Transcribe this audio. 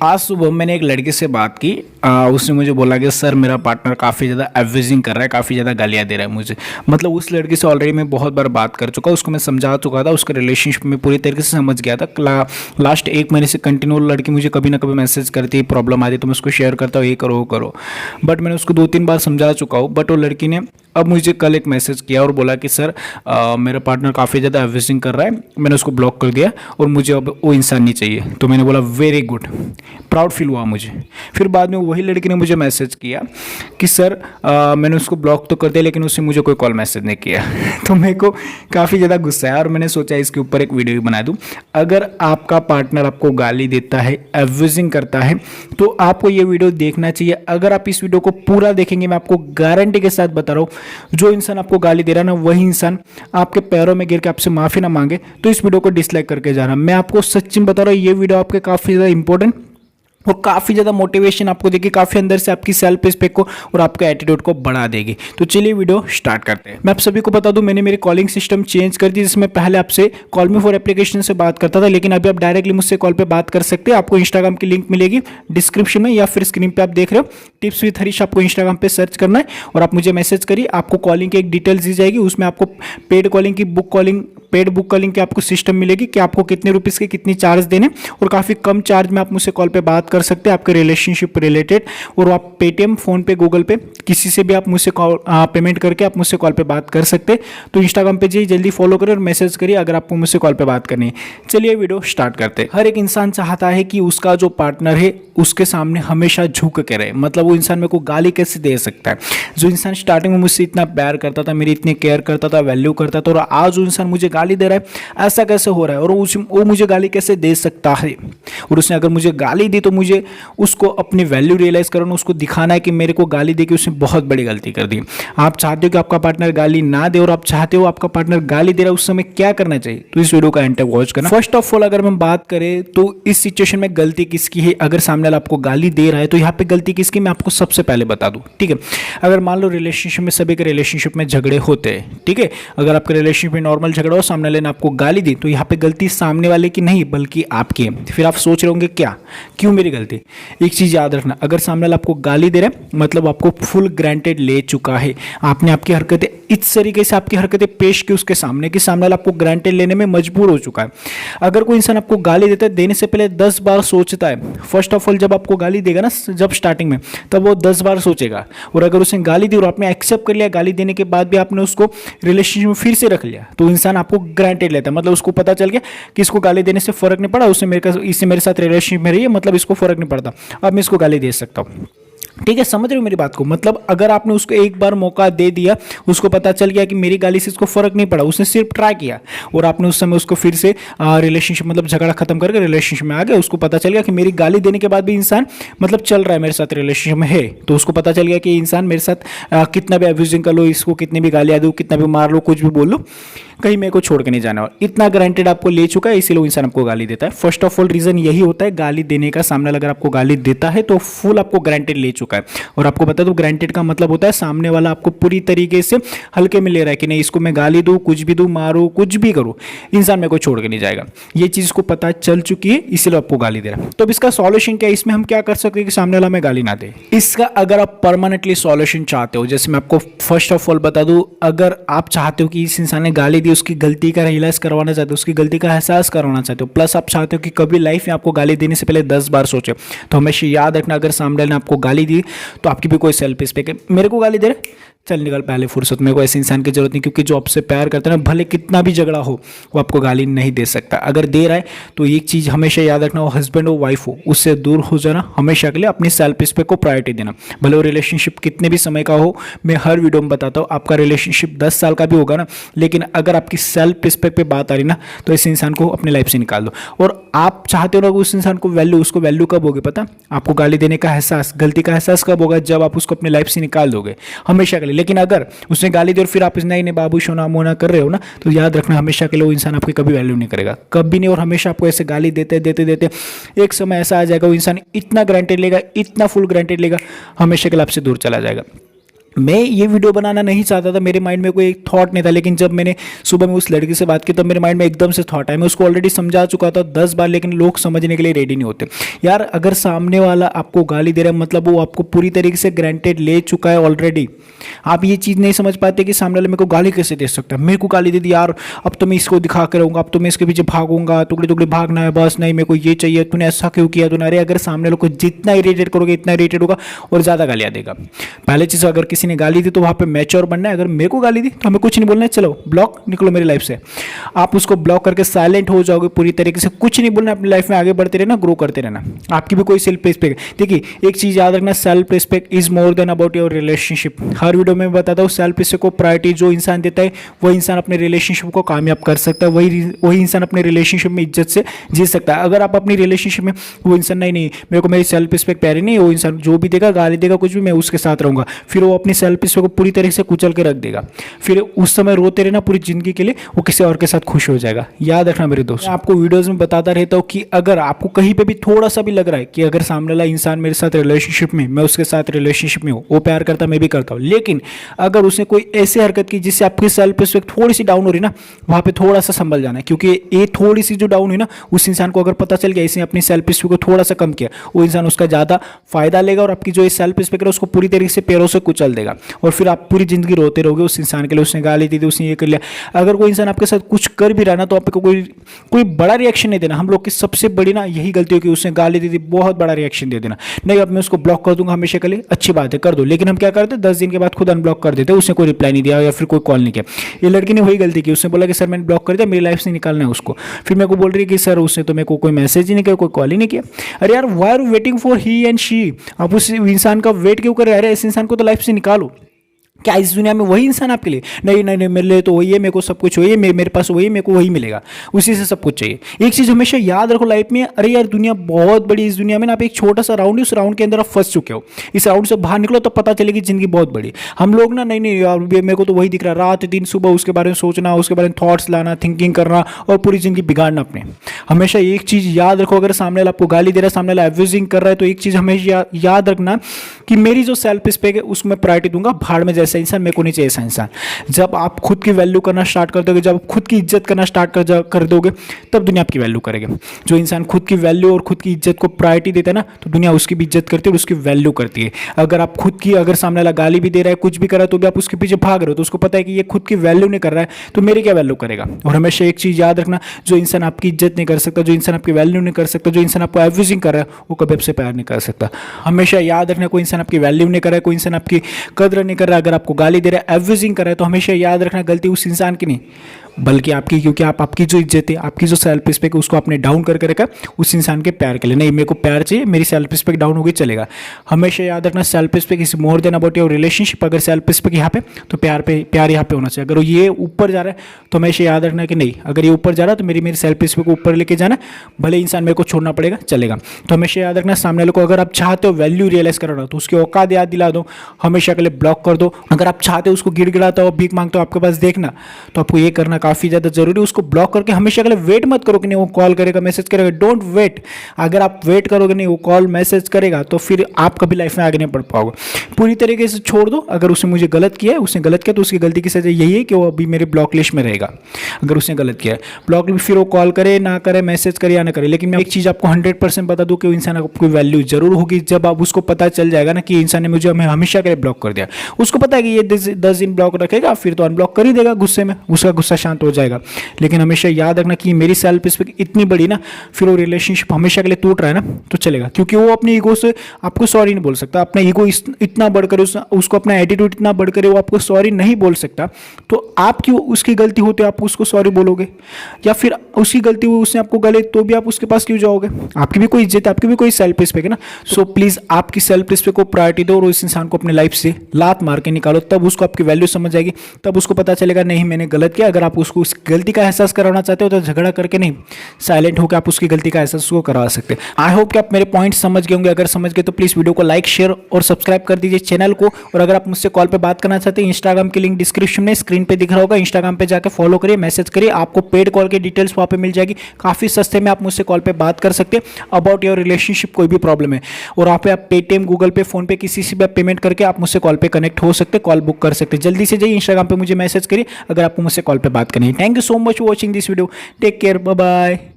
आज सुबह मैंने एक लड़के से बात की। उसने मुझे बोला कि सर मेरा पार्टनर काफ़ी ज़्यादा एब्यूजिंग कर रहा है, काफ़ी ज़्यादा गालियाँ दे रहा है मुझे। मतलब उस लड़के से ऑलरेडी मैं बहुत बार बात कर चुका, उसको मैं समझा चुका था, उसका रिलेशनशिप में पूरी तरीके से समझ गया था। लास्ट 1 महीने से कंटिन्यू लड़की मुझे कभी ना कभी मैसेज करती है, प्रॉब्लम आती है तो मैं उसको शेयर करता हूँ, ये करो वो करो। बट मैंने उसको 2-3 बार समझा चुका हूँ। बट वो लड़की ने अब मुझे कल एक मैसेज किया और बोला कि सर मेरा पार्टनर काफ़ी ज़्यादा एब्यूजिंग कर रहा है, मैंने उसको ब्लॉक कर दिया और मुझे अब वो इंसान नहीं चाहिए। तो मैंने बोला वेरी गुड, प्राउड फील हुआ मुझे। फिर बाद में वही लड़की ने मुझे मैसेज किया कि सर मैंने उसको ब्लॉक तो कर दिया लेकिन उसने मुझे कोई कॉल मैसेज नहीं किया। तो मेरे को काफ़ी ज़्यादा गुस्सा है और मैंने सोचा इसके ऊपर एक वीडियो बना दूं। अगर आपका पार्टनर आपको गाली देता है, एब्यूजिंग करता है, तो आपको ये वीडियो देखना चाहिए। अगर आप इस वीडियो को पूरा देखेंगे, मैं आपको गारंटी के साथ बता रहा हूँ, जो इंसान आपको गाली दे रहा है ना, वही इंसान आपके पैरों में गिर के आपसे माफ़ी ना मांगे तो इस वीडियो को डिसलाइक करके जाना। मैं आपको सच्ची में बता रहा हूँ, ये वीडियो आपके काफ़ी ज़्यादा इंपॉर्टेंट और काफ़ी ज़्यादा मोटिवेशन आपको देगी, काफ़ी अंदर से आपकी सेल्फ रिस्पेक्ट को और आपके एटीट्यूड को बढ़ा देगी। तो चलिए वीडियो स्टार्ट करते हैं। मैं आप सभी को बता दूं, मैंने मेरी कॉलिंग सिस्टम चेंज कर दी, जिसमें पहले आपसे कॉल मी फॉर एप्लीकेशन से बात करता था, लेकिन अभी आप डायरेक्टली मुझसे कॉल पे बात कर सकते हैं। आपको इंस्टाग्राम की लिंक मिलेगी डिस्क्रिप्शन में या फिर स्क्रीन पर आप देख रहे हो, टिप्स विद हरीश आपको इंस्टाग्राम पर सर्च करना है और आप मुझे मैसेज करिए। आपको कॉलिंग की एक डिटेल्स दी जाएगी, उसमें आपको पेड कॉलिंग की पेड बुक कॉलिंग की आपको सिस्टम मिलेगी कि आपको कितने रुपीज़ के कितनी चार्ज देने, और काफ़ी कम चार्ज में आप मुझसे कॉल पे बात कर सकते हैं आपके रिलेशनशिप रिलेटेड। और आप पेटीएम, फोन पे, गूगल पे किसी से भी आप मुझसे कॉल पेमेंट करके आप मुझसे कॉल पे बात कर सकते हैं। तो इंस्टाग्राम पे जाइए, जल्दी फॉलो करें और मैसेज करिए अगर आपको मुझसे कॉल पे बात करनी है। चलिए वीडियो स्टार्ट करते हैं। हर एक इंसान चाहता है कि उसका जो पार्टनर है उसके सामने हमेशा झुक के रहे। मतलब वो इंसान मेरे को गाली कैसे दे सकता है? जो इंसान स्टार्टिंग में मुझसे इतना प्यार करता था, मेरी इतनी केयर करता था, वैल्यू करता था, और आज वो इंसान मुझे गाली दे रहा है, ऐसा कैसे हो रहा है? और वो मुझे गाली कैसे दे सकता है? और उसने अगर मुझे गाली दी तो मुझे उसको अपनी वैल्यू रियलाइज करना, उसको दिखाना है कि मेरे को गाली दे के उसने बहुत बड़ी गलती कर दी। आप चाहते हो कि आपका पार्टनर गाली ना दे और आप चाहते हो आपका पार्टनर गाली दे रहा है, उस समय क्या करना चाहिए? तो इस वीडियो का एंड तक वॉच करना। फर्स्ट ऑफ ऑल अगर हम बात करें तो इस सिचुएशन में गलती किसकी है? अगर सामने वाला आपको गाली दे रहा है तो यहाँ पे गलती किसकी, मैं आपको सबसे पहले बता दूं, ठीक है? अगर मान लो रिलेशनशिप में, सभी के रिलेशनशिप में झगड़े होते हैं, ठीक है? अगर आपके रिलेशनशिप में नॉर्मल झगड़ा हो, सामने वाले ने आपको गाली दी, तो यहाँ पे गलती सामने वाले की नहीं बल्कि आपकी है। फिर आप सोच रहे होंगे क्या, क्यों मेरी गलती? एक चीज याद रखना, अगर सामने वाला आपको गाली दे रहा है मतलब आपको फुल ग्रांटेड ले चुका है। आपने आपकी हरकतें इस तरीके से आपकी हरकतें पेश की उसके सामने कि सामने वाला आपको ग्रांटेड लेने में मजबूर हो चुका है। अगर कोई इंसान आपको गाली देता है, देने से पहले 10 बार सोचता है। फर्स्ट ऑफ ऑल जब आपको गाली देगा ना, जब स्टार्टिंग में, तब वो 10 बार सोचेगा। और अगर उसने गाली दी और आपने एक्सेप्ट कर लिया, गाली देने के बाद भी आपने उसको रिलेशनशिप में फिर से रख लिया, तो इंसान आपको ग्रांटेड लेता है। मतलब उसको पता चल गया कि इसको गाली देने से फर्क नहीं पड़ा, उसने इससे मेरे साथ रिलेशनशिप में रही है, मतलब इसको फर्क नहीं पड़ता, अब मैं इसको गाली दे सकता हूँ। ठीक है, समझ रहे हो मेरी बात को? मतलब अगर आपने उसको एक बार मौका दे दिया, उसको पता चल गया कि मेरी गाली से इसको फर्क नहीं पड़ा, उसने सिर्फ ट्राई किया और आपने उस समय उसको फिर से रिलेशनशिप, मतलब झगड़ा खत्म करके रिलेशनशिप में आ गया, उसको पता चल गया कि मेरी गाली देने के बाद भी इंसान मतलब चल रहा है मेरे साथ, रिलेशनशिप में है, तो उसको पता चल गया कि इंसान मेरे साथ कितना भी अब्यूजिंग कर लो, इसको कितनी भी गालियाँ दो, कितना भी मार लो, कुछ भी बोल लो, कहीं मेरे को छोड़ के नहीं जाना। इतना गारंटेड आपको ले चुका है, इसीलिए इंसान आपको गाली देता है। फर्स्ट ऑफ ऑल रीजन यही होता है गाली देने का। सामने अगर आपको गाली देता है तो फुल आपको गारंटेड ले चुका है। और आपको बता दो, गारंटेड का मतलब होता है सामने वाला आपको पूरी तरीके से हल्के में ले रहा है कि नहीं, इसको मैं गाली दूं, कुछ भी दूं, मारूं, कुछ भी करूं, इंसान मेरे को छोड़ के नहीं जाएगा। ये चीज को पता चल चुकी है, इसीलिए आपको गाली दे रहा है। तो अब इसका सॉल्यूशन क्या है? इसमें हम क्या कर सकते हैं कि सामने वाला में गाली ना दे? इसका अगर आप परमानेंटली सॉल्यूशन चाहते हो, जैसे मैं आपको फर्स्ट ऑफ ऑल बता दूं, अगर आप चाहते हो कि इस इंसान ने गाली दी, उसकी गलती का रियलाइज करवाना चाहते हो, उसकी गलती का एहसास करवाना चाहते हो, प्लस आप चाहते हो कि कभी लाइफ में आपको गाली देने से पहले 10 बार सोचे, तो हमेशा याद रखना, अगर सामने वाले ने आपको गाली दी तो आपकी भी कोई सेल्फ रिस्पेक्ट है। मेरे को गाली दे रहे, चल निकल पहले फुर्सत, मेरे को ऐसे इंसान की जरूरत नहीं, क्योंकि जो आपसे प्यार करते हैं ना, भले कितना भी झगड़ा हो, वो आपको गाली नहीं दे सकता। अगर दे रहा है तो एक चीज़ हमेशा याद रखना, वो हस्बैंड हो, वाइफ हो, उससे दूर हो जाना, हमेशा के लिए अपनी सेल्फ रिस्पेक्ट को प्रायोरिटी देना। भले वो रिलेशनशिप कितने भी समय का हो, मैं हर वीडियो में बताता हूँ, आपका रिलेशनशिप 10 साल का भी होगा ना, लेकिन अगर आपकी सेल्फ रिस्पेक्ट पे बात आ रही ना, तो इस इंसान को अपनी लाइफ से निकाल दो। और आप चाहते हो ना उस इंसान को वैल्यू, उसको वैल्यू कब होगी पता? आपको गाली देने का एहसास, गलती का एहसास कब होगा? जब आप उसको अपनी लाइफ से निकाल दोगे, हमेशा के लिए। लेकिन अगर उसने गाली दी और फिर आप नहीं नहीं बाबू सोना मोना कर रहे हो ना, तो याद रखना, हमेशा के लिए वो इंसान आपकी कभी वैल्यू नहीं करेगा, कभी नहीं। और हमेशा आपको ऐसे गाली देते देते देते एक समय ऐसा आ जाएगा, वो इंसान इतना ग्रांटेड लेगा, इतना फुल ग्रांटेड लेगा, हमेशा के लिए आपसे दूर चला जाएगा। मैं ये वीडियो बनाना नहीं चाहता था, मेरे माइंड में कोई एक थॉट नहीं था, लेकिन जब मैंने सुबह में उस लड़की से बात की तब मेरे माइंड में एकदम से थॉट आया। मैं उसको ऑलरेडी समझा चुका था 10 बार, लेकिन लोग समझने के लिए रेडी नहीं होते। यार अगर सामने वाला आपको गाली दे रहा है मतलब वो आपको पूरी तरीके से ग्रांटेड ले चुका है ऑलरेडी। आप ये चीज़ नहीं समझ पाते कि सामने वाला मेरे को गाली कैसे दे सकता है। मेरे को गाली दे दी यार, अब तो मैं इसको दिखा के रहूँगा, अब तो मैं इसके पीछे भागूंगा, टुकड़े टुकड़े भागना है, बस नहीं मेरे को ये चाहिए, तूने ऐसा क्यों किया तूने। अरे अगर सामने लोग को जितना इरिटेट करोगे इतना इरिटेट होगा और ज़्यादा गालियाँ देगा। पहले चीज़, अगर किसी ने गाली दी तो वहाँ पे मैच्योर बनना है। अगर मेरे को गाली दी तो हमें कुछ नहीं बोलना है, चलो ब्लॉक, निकलो मेरी लाइफ से। आप उसको ब्लॉक करके साइलेंट हो जाओगे पूरी तरीके से, कुछ नहीं बोलना, अपनी लाइफ में आगे बढ़ते रहना, ग्रो करते रहना। आपकी भी कोई सेल्फ रिस्पेक्ट, देखिए एक चीज़ याद रखना, self respect is more than about your relationship. Her video में बताता हूँ, सेल्फ रिस्पेक्ट को प्रायोरिटी जो इंसान देता है वही इंसान अपने रिलेशनशिप को कामयाब कर सकता है, वही इंसान अपने रिलेशनशिप में इज्जत से जी सकता है। अगर आप अपनी रिलेशनशिप में वो इंसान नहीं मेरे को मेरी सेल्फ रिस्पेक्ट प्यारी नहीं, वो इंसान जो भी देगा गाली देगा कुछ भी, मैं उसके साथ रहूंगा, फिर वो अपनी सेल्फ रिस्पेक्ट को पूरी तरीके से कुचल के रख देगा। फिर उस समय रोते रहना पूरी जिंदगी के लिए, वो किसी और के साथ खुश हो जाएगा। याद रखना मेरे दोस्त, आपको वीडियोस में बताता रहता हूँ कि अगर आपको कहीं पे भी थोड़ा सा भी लग रहा है कि अगर सामने वाला इंसान मेरे साथ रिलेशनशिप में, मैं उसके साथ रिलेशनशिप में हूँ, वो प्यार करता मैं भी करता हूँ, लेकिन अगर उसने कोई ऐसी हरकत की जिससे आपकी सेल्फ रिस्पेक्ट थोड़ी सी डाउन हो रही ना, वहाँ पे थोड़ा सा संभल जाना है। क्योंकि ये थोड़ी सी जो डाउन हुई ना, उस इंसान को अगर पता चल गया इसने अपनी सेल्फ रिस्पेक्ट को थोड़ा सा कम किया, वो इंसान उसका ज़्यादा फायदा लेगा और आपकी जो सेल्फ रिस्पेक्ट है उसको पूरी तरीके से पैरों से कुचल देगा। और फिर आप पूरी जिंदगी रोते रहोगे उस इंसान के लिए, उसने गाली दी थी, उसने ये कर लिया। अगर कोई इंसान आपके साथ कुछ कर भी रहा ना, तो आपको कोई बड़ा रिएक्शन नहीं देना। हम लोग की सबसे बड़ी ना यही गलती हो कि उसने गाली दी थी, बहुत बड़ा रिएक्शन दे देना। नहीं, अब मैं उसको ब्लॉक कर दूंगा हमेशा के लिए, अच्छी बात है कर दो, लेकिन हम क्या करते 10 दिन के बाद खुद अनब्लॉक कर देते, उसने कोई रिप्लाई नहीं दिया या फिर कोई कॉल नहीं किया। ये लड़की ने वही गलती की, उसने बोला कि सर मैंने ब्लॉक कर दिया, मेरी लाइफ से निकालना है उसको। फिर मेरे को बोल रही है कि सर उसने तो मेरे को कोई मैसेज ही नहीं किया, कोई कॉल ही नहीं किया। अरे यार, why are waiting for he and she? आप उस इंसान का वेट क्यों कर रहे हैं? अरे इस इंसान को तो लाइफ से निकालो। क्या इस दुनिया में वही इंसान आपके लिए? नहीं नहीं नहीं, मेरे लिए तो वही है, मेरे को सब कुछ वही है, मेरे पास वही है, मेरे को वही मिलेगा, उसी से सब कुछ चाहिए। एक चीज़ हमेशा याद रखो लाइफ में, अरे यार दुनिया बहुत बड़ी, इस दुनिया में ना आप एक छोटा सा राउंड है, उस राउंड के अंदर आप फंस चुके हो। इस राउंड से बाहर निकलो तो पता चलेगी जिंदगी बहुत बड़ी। हम लोग ना नहीं नहीं यार मेरे को तो वही दिख रहा है, रात दिन सुबह उसके बारे में सोचना, उसके बारे में थॉट्स लाना, थिंकिंग करना और पूरी जिंदगी बिगाड़ना अपने। हमेशा एक चीज़ याद रखो, अगर सामने वाला आपको गाली दे रहा है, सामने वाला एब्यूजिंग कर रहा है, तो एक चीज़ हमेशा याद रखना कि मेरी जो सेल्फ रिस्पेक्ट है उसको मैं प्रायोरिटी दूंगा। भाड़ में जैसा इंसान मेरे को नहीं चाहिए ऐसा इंसान। जब आप खुद की वैल्यू करना स्टार्ट कर दोगे, जब आप खुद की इज्जत करना स्टार्ट कर दोगे, तब दुनिया आपकी वैल्यू करेगी। जो इंसान खुद की वैल्यू और खुद की इज्जत को प्रायोरिटी देता है ना, तो दुनिया उसकी भी इज्जत करती है और उसकी वैल्यू करती है। अगर आप खुद की, अगर सामने वाला गाली भी दे रहा है, कुछ भी कर रहा है, तो भी आप उसके पीछे भाग रहे हो, तो उसको पता है कि ये खुद की वैल्यू नहीं कर रहा है, तो मेरी क्या वैल्यू करेगा। और हमेशा एक चीज़ याद रखना, जो इंसान आपकी इज्जत नहीं कर सकता, जो इंसान आपकी वैल्यू नहीं कर सकता, जो इंसान आपको एब्यूजिंग कर रहा है, वो कभी आपसे प्यार नहीं कर सकता। हमेशा याद रखना, कोई इंसान आपकी वैल्यू नहीं कर रहा है, कोई इंसान आपकी कदर नहीं कर रहा है, अगर आपको गाली दे रहा है, एब्यूजिंग कर रहा है, तो हमेशा याद रखना गलती उस इंसान की नहीं बल्कि आपकी, क्योंकि आपकी जो इज्जत है, आपकी जो सेल्फ रिस्पेक्ट है, उसको आपने डाउन करके रखा उस इंसान के प्यार के लिए। नहीं, मेरे को प्यार चाहिए, मेरी सेल्फ रिस्पेक्ट डाउन होगी चलेगा। हमेशा याद रखना, self respect is more than about your relationship. अगर सेल्फ रिस्पेक्ट यहाँ पे, तो प्यार यहाँ पे होना चाहिए। अगर ये ऊपर जा रहा है तो हमेशा याद रखना कि नहीं, अगर ये ऊपर जा रहा है तो मेरी सेल्फ रिस्पेक्ट को ऊपर लेके जाना, भले इंसान मेरे को छोड़ना पड़ेगा चलेगा। तो हमेशा याद रखना, सामने वाले को अगर आप चाहते हो वैल्यू रियलाइज करना, तो उसकी औकात याद दिला दो, हमेशा के लिए ब्लॉक कर दो। अगर आप चाहते हो उसको गिड़गिड़ाता हो, भीख मांगते हो आपके पास देखना, तो आपको ये करना काफ़ी ज़्यादा जरूरी। उसको ब्लॉक करके हमेशा के लिए वेट मत करो कि नहीं वो कॉल करेगा, मैसेज करेगा। Don't wait. अगर आप वेट करोगे नहीं वो कॉल मैसेज करेगा, तो फिर आप कभी लाइफ में आगे नहीं बढ़ पाओगे। पूरी तरीके से छोड़ दो। अगर उसने मुझे गलत किया है, उसने गलत किया, तो उसकी गलती की सजा यही है कि वो अभी मेरे ब्लॉक लिस्ट में रहेगा। अगर उसने गलत किया है, ब्लॉक लिस्ट, फिर वो कॉल करे ना करे, मैसेज करे या ना करे, लेकिन मैं एक चीज़ आपको 100% बता दूं कि इंसान आपको वैल्यू जरूर होगी जब आप उसको पता चल जाएगा ना कि इंसान ने मुझे हमेशा के लिए ब्लॉक कर दिया। उसको पता है कि ये 10 दिन ब्लॉक रखेगा, फिर तो अनब्लॉक कर ही देगा गुस्से में, उसका गुस्सा शांत हो जाएगा। लेकिन हमेशा याद रखना कि मेरी सेल्फ रिस्पेक्ट इतनी बड़ी ना, फिर वो रिलेशनशिप हमेशा के लिए टूट रहा है ना, तो चलेगा। क्योंकि वो अपनी ईगो से आपको सॉरी नहीं बोल सकता। अपना ईगो इतना बढ़कर, उसको अपना एटीट्यूड इतना बढ़कर वो आपको सॉरी नहीं बोल सकता। तो आप क्यों, उसकी गलती होते आप उसको सॉरी बोलोगे? या फिर उसकी गलती हुई, उसने आपको गले तो भी आप उसके पास क्यों जाओगे? आपकी भी कोई इज्जत है, आपकी भी कोई सेल्फ रिस्पेक्ट है ना। सो प्लीज आपकी सेल्फ रिस्पेक्ट को प्रायोरिटी दो और उस इंसान को अपने लाइफ से लात मार के निकालो, तब उसको आपकी वैल्यू समझ आएगी, तब उसको पता चलेगा नहीं मैंने गलत किया। अगर आप आप उसको उस गलती का एहसास कराना चाहते हो तो झगड़ा करके नहीं, साइलेंट होकर आप उसकी गलती का एहसास उसको करवा सकते हैं। आई होप कि आप मेरे पॉइंट समझ गए होंगे। अगर समझ गए तो प्लीज़ वीडियो को लाइक, शेयर और सब्सक्राइब कर दीजिए चैनल को। और अगर आप मुझसे कॉल पे बात करना चाहते हैं, इंस्टाग्राम की लिंक डिस्क्रिप्शन में स्क्रीन पे दिख रहा होगा, इंस्टाग्राम पे जाकर फॉलो करिए, मैसेज करिए, आपको पेड कॉल की डिटेल्स वहाँ पे मिल जाएगी। काफ़ी सस्ते में आप मुझसे कॉल पे बात कर सकते हैं अबाउट योर रिलेशनशिप, कोई भी प्रॉब्लम है। और वहाँ पे आप पेटीएम, गूगल पे, फोन पे किसी से भी आप पेमेंट करके आप मुझसे कॉल पे कनेक्ट हो सकते, कॉल बुक कर सकते। जल्दी से जाइए इंस्टाग्राम पे मुझे मैसेज करिए अगर आपको मुझसे कॉल पे बात करनी है। Thank you so much for watching this video. Take care, bye bye.